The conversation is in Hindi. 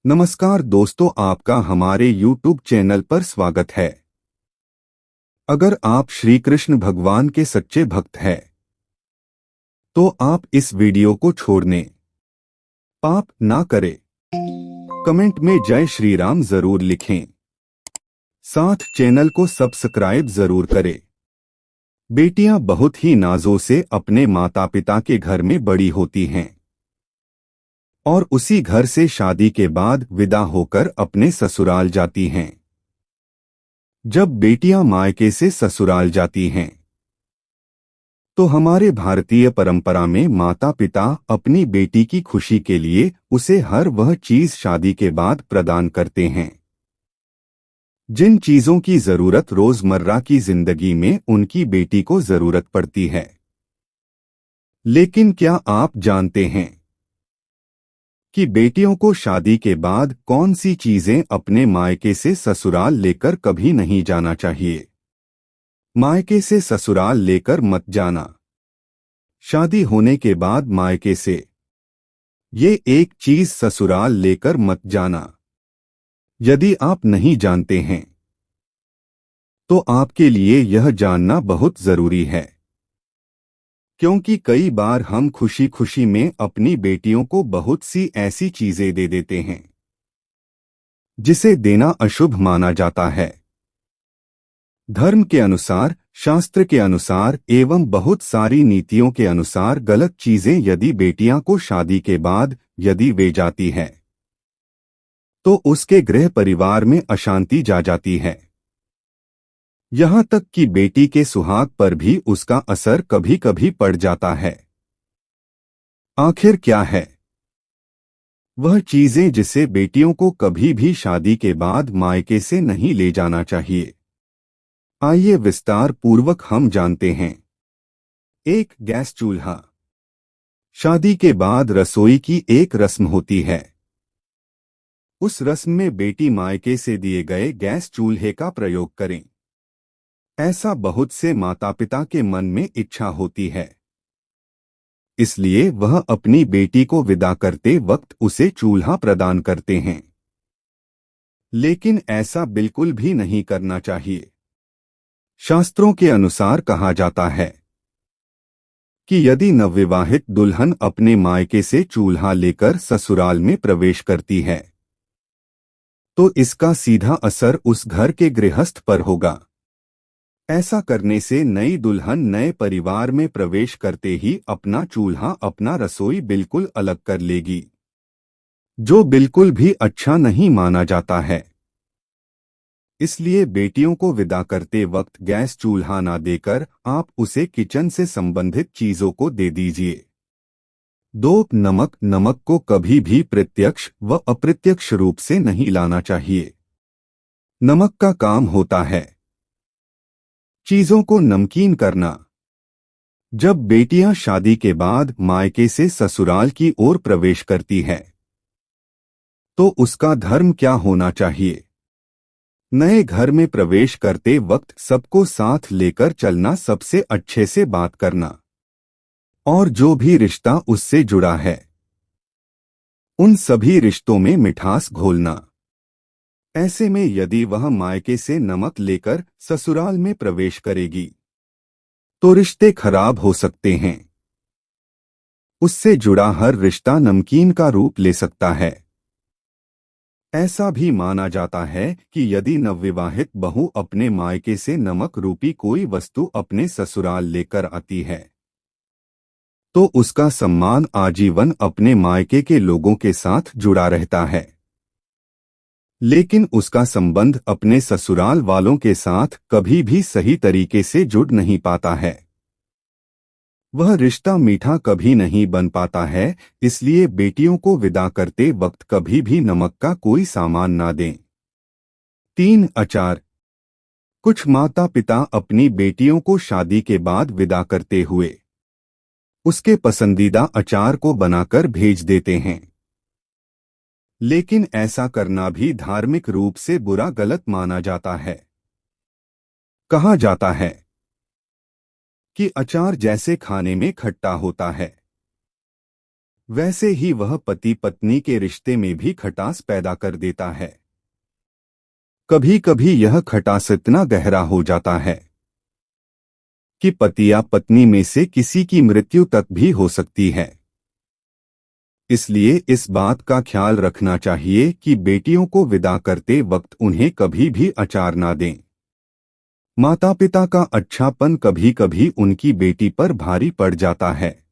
नमस्कार दोस्तों, आपका हमारे YouTube चैनल पर स्वागत है। अगर आप श्री कृष्ण भगवान के सच्चे भक्त हैं, तो आप इस वीडियो को छोड़ने पाप ना करें। कमेंट में जय श्री राम जरूर लिखें। साथ चैनल को सब्सक्राइब जरूर करें। बेटियां बहुत ही नाजों से अपने माता पिता के घर में बड़ी होती हैं और उसी घर से शादी के बाद विदा होकर अपने ससुराल जाती हैं। जब बेटियां मायके से ससुराल जाती हैं, तो हमारे भारतीय परंपरा में माता पिता अपनी बेटी की खुशी के लिए उसे हर वह चीज शादी के बाद प्रदान करते हैं, जिन चीजों की जरूरत रोजमर्रा की जिंदगी में उनकी बेटी को जरूरत पड़ती है। लेकिन क्या आप जानते हैं कि बेटियों को शादी के बाद कौन सी चीजें अपने मायके से ससुराल लेकर कभी नहीं जाना चाहिए? मायके से ससुराल लेकर मत जाना। शादी होने के बाद मायके से ये एक चीज ससुराल लेकर मत जाना। यदि आप नहीं जानते हैं, तो आपके लिए यह जानना बहुत जरूरी है, क्योंकि कई बार हम खुशी खुशी में अपनी बेटियों को बहुत सी ऐसी चीजें दे देते हैं जिसे देना अशुभ माना जाता है। धर्म के अनुसार, शास्त्र के अनुसार एवं बहुत सारी नीतियों के अनुसार गलत चीजें यदि बेटियां को शादी के बाद यदि वे जाती है, तो उसके गृह परिवार में अशांति जा जाती है। यहां तक कि बेटी के सुहाग पर भी उसका असर कभी कभी पड़ जाता है। आखिर क्या है वह चीजें जिसे बेटियों को कभी भी शादी के बाद मायके से नहीं ले जाना चाहिए? आइए विस्तार पूर्वक हम जानते हैं। 1. गैस चूल्हा। शादी के बाद रसोई की एक रस्म होती है। उस रस्म में बेटी मायके से दिए गए गैस चूल्हे का प्रयोग करें, ऐसा बहुत से माता पिता के मन में इच्छा होती है। इसलिए वह अपनी बेटी को विदा करते वक्त उसे चूल्हा प्रदान करते हैं। लेकिन ऐसा बिल्कुल भी नहीं करना चाहिए। शास्त्रों के अनुसार कहा जाता है कि यदि नवविवाहित दुल्हन अपने मायके से चूल्हा लेकर ससुराल में प्रवेश करती है, तो इसका सीधा असर उस घर के गृहस्थ पर होगा। ऐसा करने से नई दुल्हन नए परिवार में प्रवेश करते ही अपना चूल्हा, अपना रसोई बिल्कुल अलग कर लेगी, जो बिल्कुल भी अच्छा नहीं माना जाता है। इसलिए बेटियों को विदा करते वक्त गैस चूल्हा ना देकर आप उसे किचन से संबंधित चीजों को दे दीजिए। 2. नमक। नमक को कभी भी प्रत्यक्ष व अप्रत्यक्ष रूप से नहीं लाना चाहिए। नमक का काम होता है चीजों को नमकीन करना। जब बेटियां शादी के बाद मायके से ससुराल की ओर प्रवेश करती है, तो उसका धर्म क्या होना चाहिए? नए घर में प्रवेश करते वक्त सबको साथ लेकर चलना, सबसे अच्छे से बात करना और जो भी रिश्ता उससे जुड़ा है उन सभी रिश्तों में मिठास घोलना। ऐसे में यदि वह मायके से नमक लेकर ससुराल में प्रवेश करेगी, तो रिश्ते खराब हो सकते हैं। उससे जुड़ा हर रिश्ता नमकीन का रूप ले सकता है। ऐसा भी माना जाता है कि यदि नवविवाहित बहू अपने मायके से नमक रूपी कोई वस्तु अपने ससुराल लेकर आती है, तो उसका सम्मान आजीवन अपने मायके के लोगों के साथ जुड़ा रहता है, लेकिन उसका संबंध अपने ससुराल वालों के साथ कभी भी सही तरीके से जुड़ नहीं पाता है। वह रिश्ता मीठा कभी नहीं बन पाता है। इसलिए बेटियों को विदा करते वक्त कभी भी नमक का कोई सामान ना दें। 3. अचार। कुछ माता पिता अपनी बेटियों को शादी के बाद विदा करते हुए उसके पसंदीदा अचार को बनाकर भेज देते हैं, लेकिन ऐसा करना भी धार्मिक रूप से बुरा, गलत माना जाता है। कहा जाता है कि अचार जैसे खाने में खट्टा होता है, वैसे ही वह पति पत्नी के रिश्ते में भी खटास पैदा कर देता है। कभी कभी यह खटास इतना गहरा हो जाता है कि पति या पत्नी में से किसी की मृत्यु तक भी हो सकती है। इसलिए इस बात का ख्याल रखना चाहिए कि बेटियों को विदा करते वक्त उन्हें कभी भी अचार ना दें। माता पिता का अच्छापन कभी कभी उनकी बेटी पर भारी पड़ जाता है।